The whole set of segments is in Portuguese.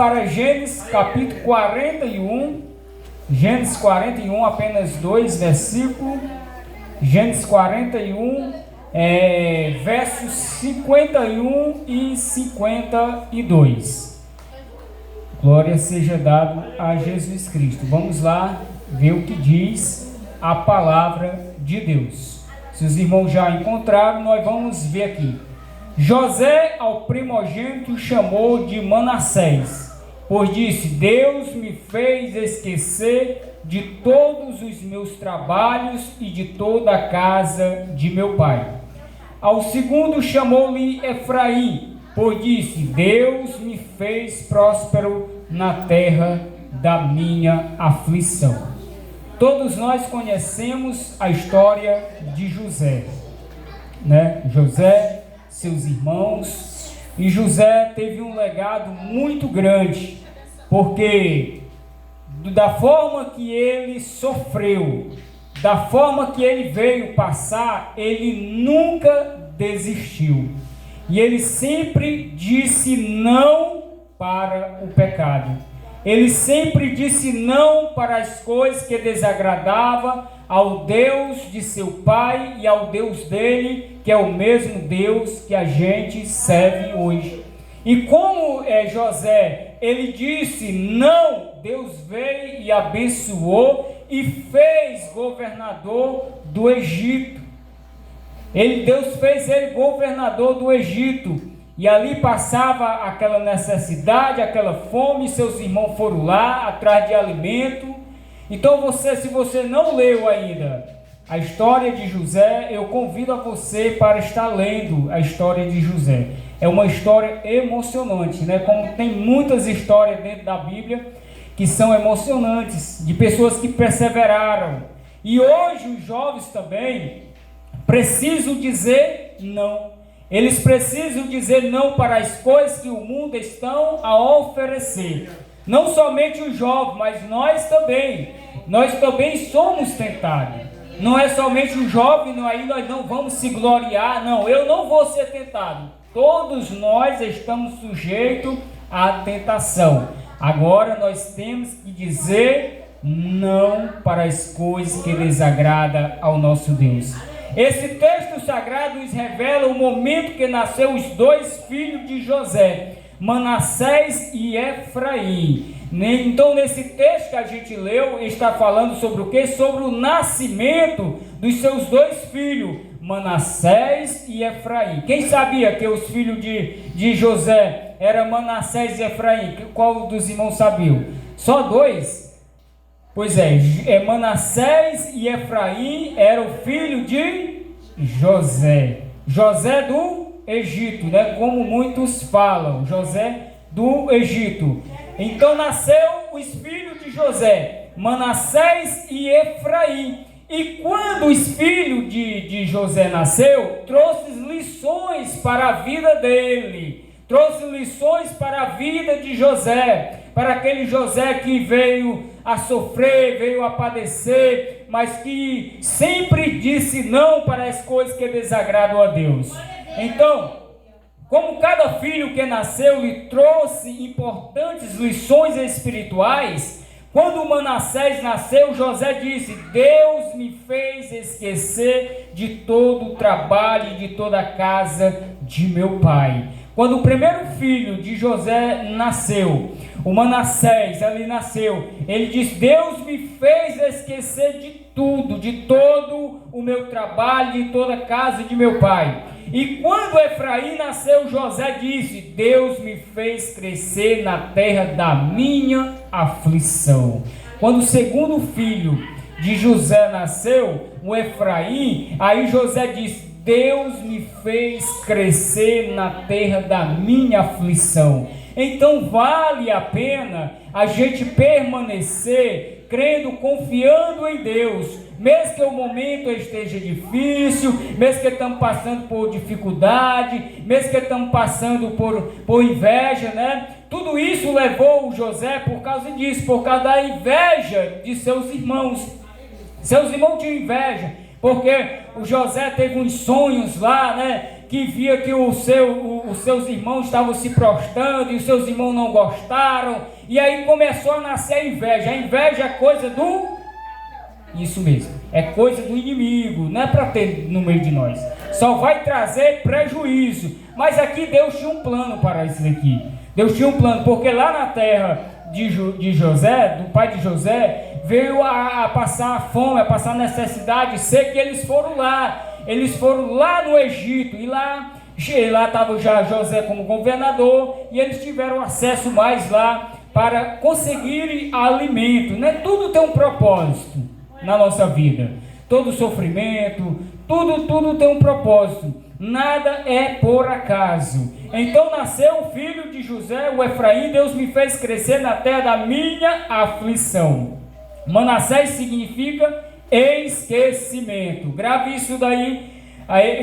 para Gênesis capítulo 41. Gênesis 41, apenas 2 versículos. Gênesis 41, versos 51 e 52. Glória seja dada a Jesus Cristo. Vamos lá ver o que diz a palavra de Deus. Se os irmãos já encontraram, nós vamos ver aqui. José ao primogênito chamou de Manassés, pois disse: Deus me fez esquecer de todos os meus trabalhos e de toda a casa de meu pai. Ao segundo chamou-lhe Efraim, pois disse: Deus me fez próspero na terra da minha aflição. Todos nós conhecemos a história de José, né? José, seus irmãos, e José teve um legado muito grande, porque da forma que ele sofreu, da forma que ele veio passar, ele nunca desistiu. E ele sempre disse não para o pecado. Ele sempre disse não para as coisas que desagradavam ao Deus de seu pai e ao Deus dele, que é o mesmo Deus que a gente serve hoje. E como José, ele disse não, Deus veio e abençoou e fez governador do Egito. Deus fez ele governador do Egito. E ali passava aquela necessidade, aquela fome, seus irmãos foram lá atrás de alimento. Então se você não leu ainda a história de José, eu convido a você para estar lendo a história de José. É uma história emocionante, né? Como tem muitas histórias dentro da Bíblia que são emocionantes, de pessoas que perseveraram. E hoje os jovens também precisam dizer não. Eles precisam dizer não para as coisas que o mundo estão a oferecer. Não somente os jovens, mas nós também. Nós também somos tentados. Não é somente o jovem, aí nós não vamos se gloriar. Não, eu não vou ser tentado. Todos nós estamos sujeitos à tentação. Agora nós temos que dizer não para as coisas que desagradam ao nosso Deus. Esse texto sagrado nos revela o momento que nasceu os dois filhos de José, Manassés e Efraim. Então, nesse texto que a gente leu, está falando sobre o quê? Sobre o nascimento dos seus dois filhos, Manassés e Efraim. Quem sabia que os filhos de José eram Manassés e Efraim? Qual dos irmãos sabia? Só dois? Pois Manassés e Efraim eram filho de José. José do Egito, né? Como muitos falam, José do Egito. Então nasceu os filhos de José, Manassés e Efraim. E quando os filhos de José nasceu, trouxe lições para a vida dele. Trouxe lições para a vida de José, para aquele José que veio a sofrer, veio a padecer, mas que sempre disse não para as coisas que desagradam a Deus. Então, como cada filho que nasceu lhe trouxe importantes lições espirituais, quando Manassés nasceu, José disse: Deus me fez esquecer de todo o trabalho e de toda a casa de meu pai. Quando o primeiro filho de José nasceu, o Manassés, ele nasceu, ele disse: Deus me fez esquecer de tudo, de todo o meu trabalho, de toda a casa de meu pai. E quando Efraim nasceu, José disse: Deus me fez crescer na terra da minha aflição. Quando o segundo filho de José nasceu, o Efraim, aí José disse: Deus me fez crescer na terra da minha aflição. Então vale a pena a gente permanecer crendo, confiando em Deus, mesmo que o momento esteja difícil, mesmo que estamos passando por dificuldade, mesmo que estamos passando por inveja, né? Tudo isso levou o José por causa disso, por causa da inveja de seus irmãos. Seus irmãos tinham inveja, porque o José teve uns sonhos lá, né? que via que os seus irmãos estavam se prostrando e os seus irmãos não gostaram, e aí começou a nascer a inveja. A inveja é coisa isso mesmo, é coisa do inimigo, não é para ter no meio de nós, só vai trazer prejuízo. Mas aqui Deus tinha um plano para isso aqui. Deus tinha um plano, porque lá na terra de José, do pai de José, veio a passar fome, a passar necessidade, sei que eles foram lá no Egito, e lá estava já José como governador, e eles tiveram acesso mais lá para conseguirem alimento, né? Tudo tem um propósito na nossa vida, todo sofrimento, tudo tem um propósito, nada é por acaso. Então nasceu o filho de José, o Efraim. Deus me fez crescer na terra da minha aflição. Manassés significa esquecimento. Grave isso daí,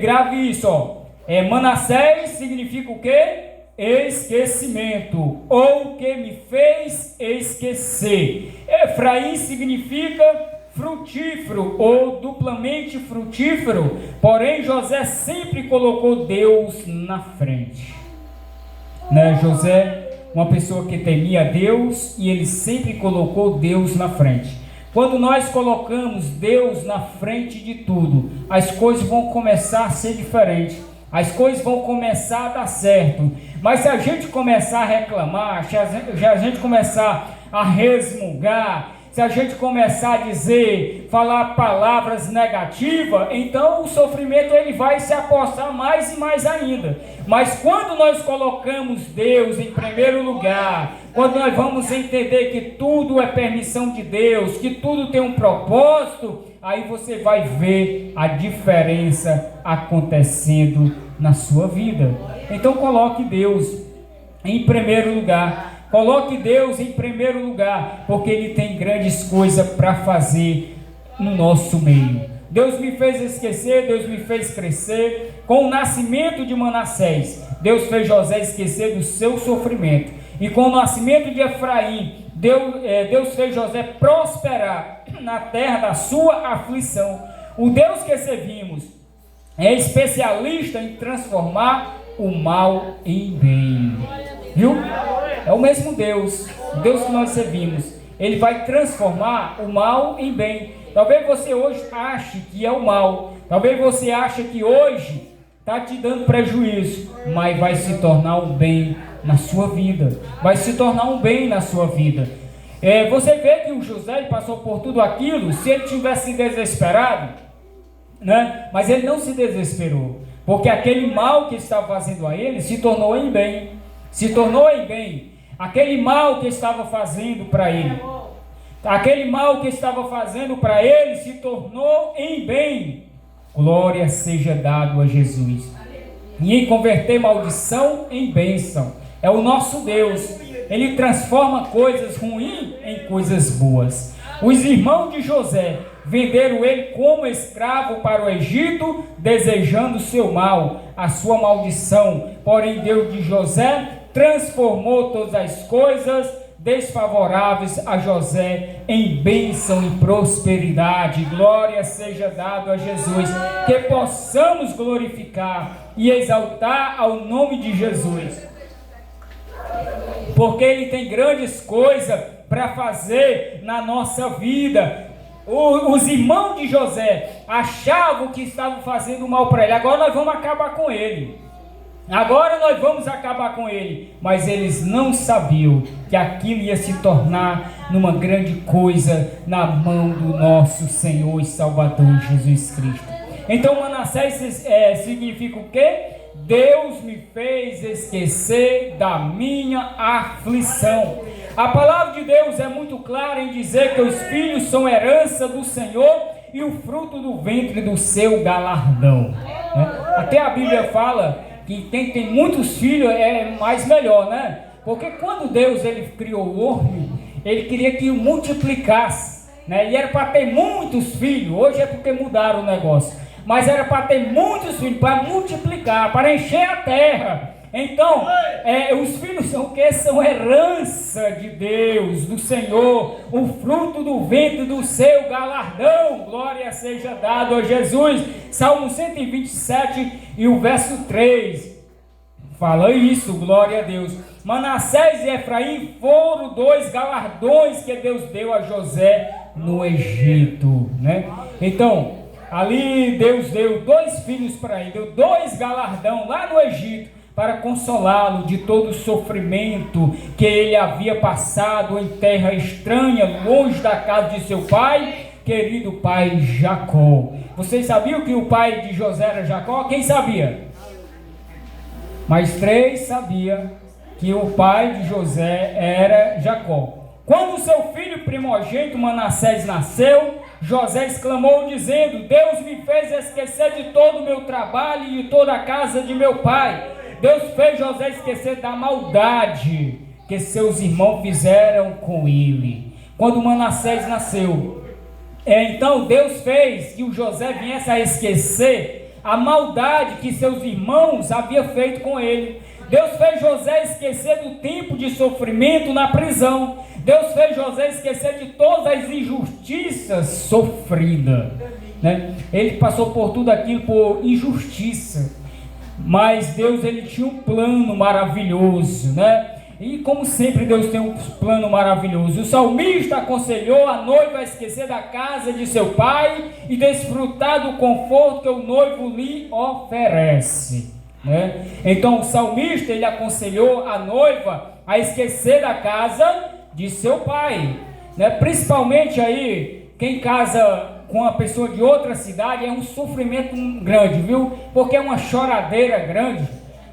grave isso, ó. Manassés significa o quê? Esquecimento, ou que me fez esquecer. Efraim significa frutífero ou duplamente frutífero, porém José sempre colocou Deus na frente, né? José, uma pessoa que temia Deus, e ele sempre colocou Deus na frente. Quando nós colocamos Deus na frente de tudo, as coisas vão começar a ser diferentes, as coisas vão começar a dar certo. Mas se a gente começar a reclamar, se a gente começar a resmungar, se a gente começar a dizer, falar palavras negativas, então o sofrimento ele vai se apossar mais e mais ainda. Mas quando nós colocamos Deus em primeiro lugar, quando nós vamos entender que tudo é permissão de Deus, que tudo tem um propósito, aí você vai ver a diferença acontecendo na sua vida. Então coloque Deus em primeiro lugar. Coloque Deus em primeiro lugar, porque Ele tem grandes coisas para fazer no nosso meio. Deus me fez esquecer, Deus me fez crescer. Com o nascimento de Manassés, Deus fez José esquecer do seu sofrimento. E com o nascimento de Efraim, Deus fez José prosperar na terra da sua aflição. O Deus que servimos é especialista em transformar o mal em bem. Viu? É o mesmo Deus, o Deus que nós servimos. Ele vai transformar o mal em bem. Talvez você hoje ache que é o mal, talvez você ache que hoje está te dando prejuízo, mas vai se tornar um bem na sua vida, vai se tornar um bem na sua vida. Você vê que o José passou por tudo aquilo. Se ele tivesse desesperado, né? Mas ele não se desesperou, porque aquele mal que estava fazendo a ele se tornou em bem. Se tornou em bem. Aquele mal que estava fazendo para ele, aquele mal que estava fazendo para ele se tornou em bem. Glória seja dado a Jesus. E em converter maldição em bênção. É o nosso Deus. Ele transforma coisas ruins em coisas boas. Os irmãos de José venderam ele como escravo para o Egito, desejando o seu mal, a sua maldição. Porém Deus de José transformou todas as coisas desfavoráveis a José em bênção e prosperidade. Glória seja dado a Jesus. Que possamos glorificar e exaltar ao nome de Jesus, porque Ele tem grandes coisas para fazer na nossa vida. Os irmãos de José achavam que estavam fazendo mal para ele. Agora nós vamos acabar com ele. Mas eles não sabiam que aquilo ia se tornar numa grande coisa na mão do nosso Senhor e Salvador Jesus Cristo. Então Manassés significa o quê? Deus me fez esquecer da minha aflição. A palavra de Deus é muito clara em dizer que os filhos são herança do Senhor e o fruto do ventre do seu galardão. Até a Bíblia fala que quem tem muitos filhos é mais melhor, né? Porque quando Deus ele criou o homem, Ele queria que multiplicasse, né? E era para ter muitos filhos. Hoje é porque mudaram o negócio. Mas era para ter muitos filhos, para multiplicar, para encher a terra. Então, os filhos são o quê? São herança de Deus, do Senhor, o fruto do ventre do seu galardão. Glória seja dado a Jesus. Salmo 127 e o verso 3. Fala isso, glória a Deus. Manassés e Efraim foram 2 galardões que Deus deu a José no Egito, né? Então, ali Deus deu 2 filhos para ele, deu 2 galardão lá no Egito, para consolá-lo de todo o sofrimento que ele havia passado em terra estranha, longe da casa de seu pai, querido pai Jacó. Vocês sabiam que o pai de José era Jacó? Quem sabia? Mas 3 sabia que o pai de José era Jacó. Quando seu filho primogênito Manassés nasceu, José exclamou dizendo: Deus me fez esquecer de todo o meu trabalho e de toda a casa de meu pai. Deus fez José esquecer da maldade que seus irmãos fizeram com ele. Quando Manassés nasceu, então Deus fez que o José viesse a esquecer a maldade que seus irmãos haviam feito com ele. Deus fez José esquecer do tempo de sofrimento na prisão. Deus fez José esquecer de todas as injustiças sofridas, né? Ele passou por tudo aquilo por injustiça, mas Deus, ele tinha um plano maravilhoso, né? E como sempre Deus tem um plano maravilhoso. O salmista aconselhou a noiva a esquecer da casa de seu pai e desfrutar do conforto que o noivo lhe oferece, né? Então o salmista, ele aconselhou a noiva a esquecer da casa de seu pai, né? Principalmente aí quem casa com uma pessoa de outra cidade, é um sofrimento grande, viu? Porque é uma choradeira grande,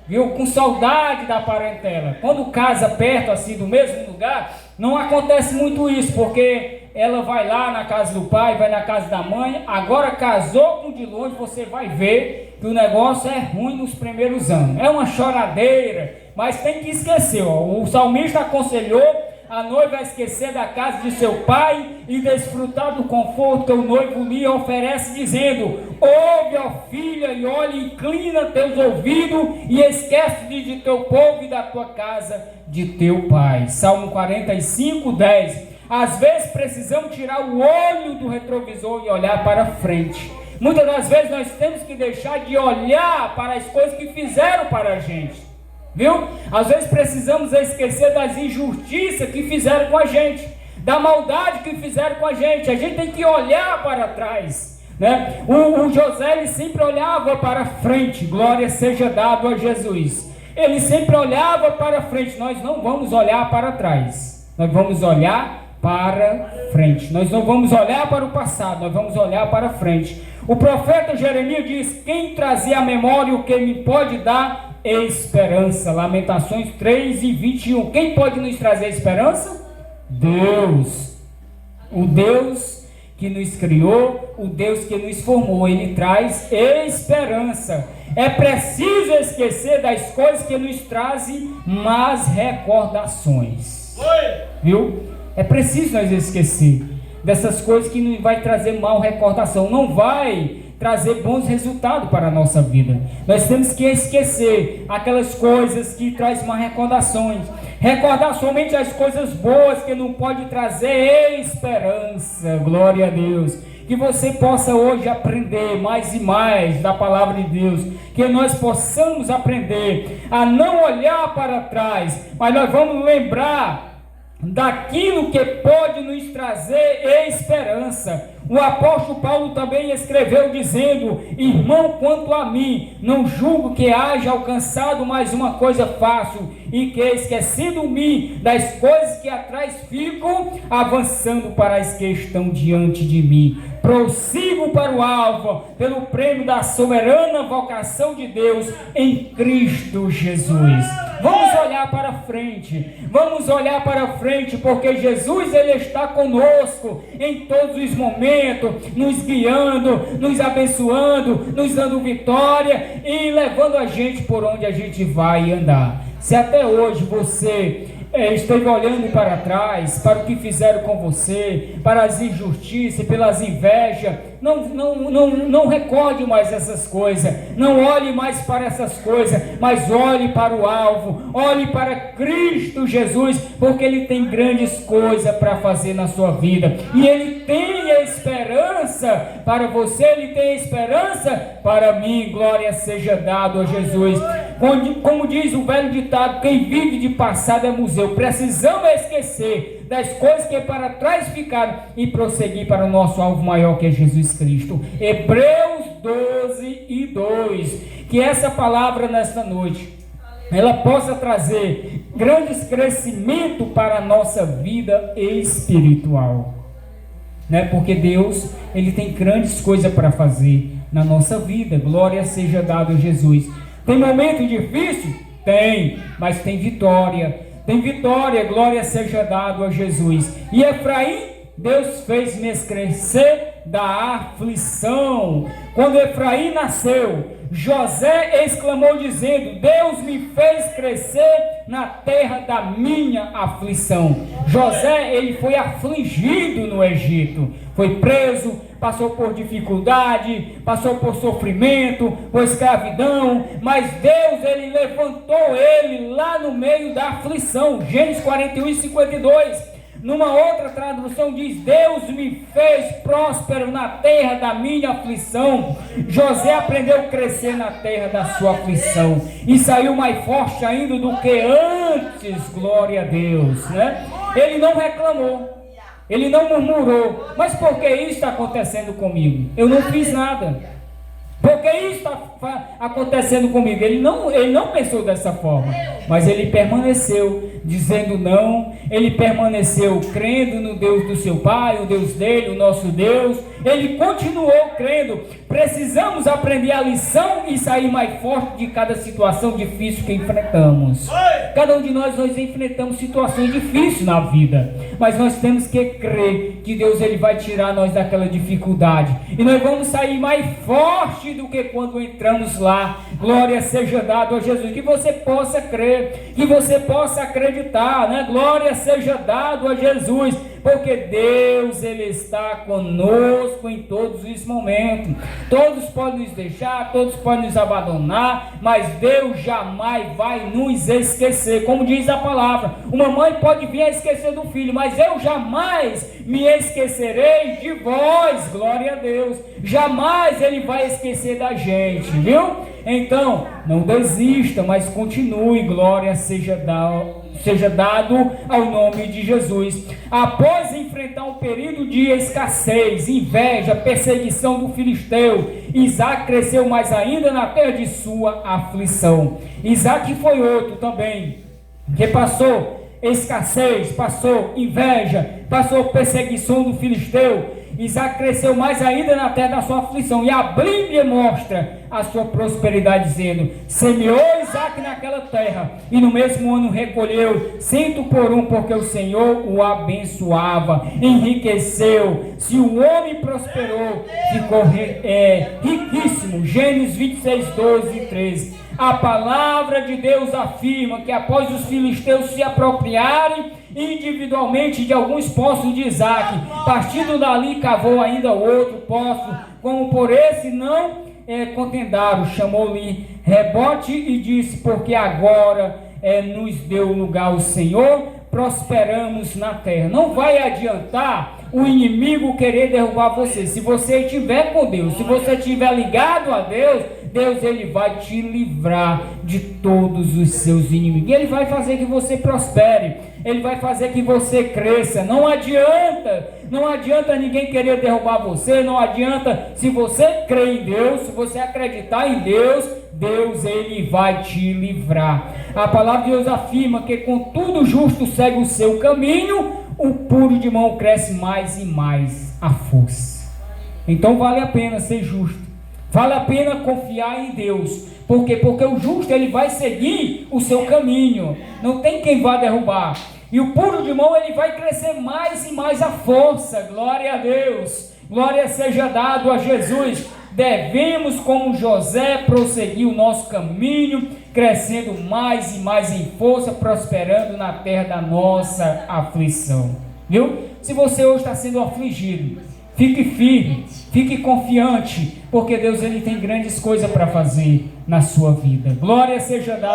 viu? Com saudade da parentela. Quando casa perto assim do mesmo lugar, não acontece muito isso, porque ela vai lá na casa do pai, vai na casa da mãe. Agora casou com de longe, você vai ver que o negócio é ruim nos primeiros anos. É uma choradeira, mas tem que esquecer, ó. O salmista aconselhou a noiva a esquecer da casa de seu pai e desfrutar do conforto que o noivo lhe oferece, dizendo: ouve, ó filha, e olha, inclina teus ouvidos e esquece-te de teu povo e da tua casa de teu pai. Salmo 45, 10. Às vezes precisamos tirar o olho do retrovisor e olhar para frente. Muitas das vezes nós temos que deixar de olhar para as coisas que fizeram para a gente, viu? Às vezes precisamos esquecer das injustiças que fizeram com a gente, da maldade que fizeram com a gente. A gente tem que olhar para trás, né? O José, ele sempre olhava para frente. Glória seja dado a Jesus. Ele sempre olhava para frente. Nós não vamos olhar para trás, nós vamos olhar para frente. Nós não vamos olhar para o passado, nós vamos olhar para frente. O profeta Jeremias diz: quem trazia a memória o que me pode dar esperança? Lamentações 3 e 21. Quem pode nos trazer esperança? Deus. O Deus que nos criou, o Deus que nos formou, ele traz esperança. É preciso esquecer das coisas que nos trazem más recordações, viu? É preciso nós esquecer dessas coisas que nos vai trazer mal recordação, não vai trazer bons resultados para a nossa vida. Nós temos que esquecer aquelas coisas que trazem más recordações, recordar somente as coisas boas que não pode trazer esperança. Glória a Deus. Que você possa hoje aprender mais e mais da palavra de Deus, que nós possamos aprender a não olhar para trás, mas nós vamos lembrar daquilo que pode nos trazer esperança. O apóstolo Paulo também escreveu dizendo: irmão, quanto a mim, não julgo que haja alcançado mais uma coisa fácil, e que esquecido-me das coisas que atrás ficam, avançando para as que estão diante de mim, prossigo para o alvo, pelo prêmio da soberana vocação de Deus em Cristo Jesus. Vamos olhar para frente, vamos olhar para frente, porque Jesus, ele está conosco em todos os momentos, nos guiando, nos abençoando, nos dando vitória e levando a gente por onde a gente vai andar. Se até hoje você esteve olhando para trás, para o que fizeram com você, para as injustiças, pelas invejas, não recorde mais essas coisas, não olhe mais para essas coisas, mas olhe para o alvo, olhe para Cristo Jesus, porque Ele tem grandes coisas para fazer na sua vida, e Ele tem esperança para você, Ele tem esperança para mim. Glória seja dado a Jesus. Como diz o velho ditado, quem vive de passado é museu. Precisamos esquecer das coisas que para trás ficaram e prosseguir para o nosso alvo maior, que é Jesus Cristo. Hebreus 12:2. Que essa palavra nesta noite ela possa trazer grandes crescimento para a nossa vida espiritual, né? Porque Deus, Ele tem grandes coisas para fazer na nossa vida. Glória seja dado a Jesus. Tem momento difícil? Tem, mas tem vitória. Tem vitória, glória seja dado a Jesus. E Efraim, Deus fez-me crescer da aflição. Quando Efraim nasceu, José exclamou dizendo: Deus me fez crescer na terra da minha aflição. José, ele foi afligido no Egito, foi preso, passou por dificuldade, passou por sofrimento, por escravidão, mas Deus, ele levantou ele lá no meio da aflição. Gênesis 41:52. Numa outra tradução diz: Deus me fez próspero na terra da minha aflição. José aprendeu a crescer na terra da sua aflição e saiu mais forte ainda do que antes. Glória a Deus, né? Ele não reclamou, ele não murmurou. Mas por que isso está acontecendo comigo? Eu não fiz nada. Por que isso está acontecendo comigo? Ele não pensou dessa forma, mas ele permaneceu dizendo não. Ele permaneceu crendo no Deus do seu pai, o Deus dele, o nosso Deus. Ele continuou crendo. Precisamos aprender a lição e sair mais forte de cada situação difícil que enfrentamos. Cada um de nós enfrentamos situações difíceis na vida, mas nós temos que crer que Deus, ele vai tirar nós daquela dificuldade, e nós vamos sair mais forte do que quando entramos lá. Glória seja dado a Jesus. Que você possa crer, que você possa acreditar, né? Glória seja dado a Jesus, porque Deus, ele está conosco em todos os momentos. Todos podem nos deixar, todos podem nos abandonar, mas Deus jamais vai nos esquecer. Como diz a palavra, uma mãe pode vir a esquecer do filho, mas eu jamais me esquecerei de vós. Glória a Deus. Jamais ele vai esquecer da gente, viu? Então, não desista, mas continue. Glória seja dado ao nome de Jesus. Após enfrentar um período de escassez, inveja, perseguição do filisteu, Isaac cresceu mais ainda na terra de sua aflição. Isaac foi outro também, que passou escassez, passou inveja, passou perseguição do filisteu. Isaac cresceu mais ainda na terra da sua aflição, e a Bíblia mostra a sua prosperidade, dizendo: semeou Isaac naquela terra, e no mesmo ano recolheu 100 por 1, porque o Senhor o abençoava, enriqueceu. Se o homem prosperou, ficou riquíssimo. Gênesis 26:12-13. A palavra de Deus afirma que após os filisteus se apropriarem individualmente de alguns poços de Isaac, partindo dali cavou ainda outro poço, como por esse não contendaram, chamou-lhe Rebote e disse: porque agora nos deu lugar o Senhor, prosperamos na terra. Não vai adiantar o inimigo querer derrubar você. Se você estiver com Deus, se você estiver ligado a Deus, Deus, ele vai te livrar de todos os seus inimigos. Ele vai fazer que você prospere, ele vai fazer que você cresça. Não adianta ninguém querer derrubar você. Não adianta, se você crer em Deus, se você acreditar em Deus, Deus, ele vai te livrar. A palavra de Deus afirma que com tudo justo segue o seu caminho, o puro de mão cresce mais e mais a força. Então vale a pena ser justo. Vale a pena confiar em Deus. Por quê? Porque o justo, ele vai seguir o seu caminho. Não tem quem vá derrubar. E o puro de mão, ele vai crescer mais e mais a força. Glória a Deus. Glória seja dado a Jesus. Devemos, como José, prosseguir o nosso caminho, crescendo mais e mais em força, prosperando na terra da nossa aflição. Viu? Se você hoje está sendo afligido, Fique firme, fique confiante, porque Deus ele tem grandes coisas para fazer na sua vida. Glória seja dada.